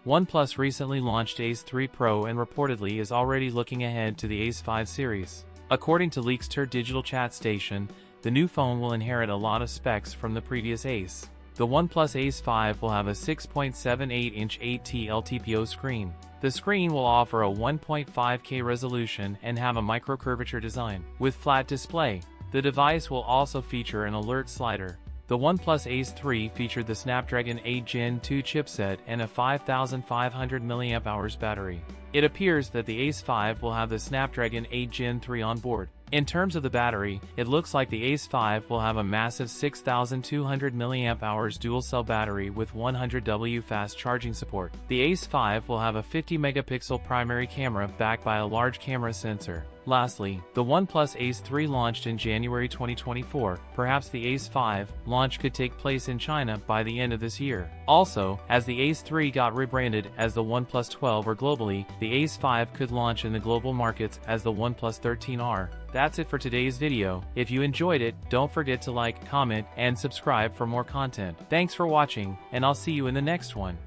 OnePlus recently launched Ace 3 Pro and reportedly is already looking ahead to the Ace 5 series. According to Leakster digital chat station, the new phone will inherit a lot of specs from the previous Ace. The OnePlus Ace 5 will have a 6.78-inch 8T LTPO screen. The screen will offer a 1.5K resolution and have a micro-curvature design. With flat display, the device will also feature an alert slider. The OnePlus Ace 3 featured the Snapdragon 8 Gen 2 chipset and a 5500 mAh battery. It appears that the Ace 5 will have the Snapdragon 8 Gen 3 on board. In terms of the battery, it looks like the Ace 5 will have a massive 6200 mAh dual-cell battery with 100W fast charging support. The Ace 5 will have a 50-megapixel primary camera backed by a large camera sensor. Lastly, the OnePlus Ace 3 launched in January 2024. Perhaps the Ace 5 launch could take place in China by the end of this year. Also, as the Ace 3 got rebranded as the OnePlus 12 or globally, the Ace 5 could launch in the global markets as the OnePlus 13R. That's it for today's video. If you enjoyed it, don't forget to like, comment, and subscribe for more content. Thanks for watching, and I'll see you in the next one.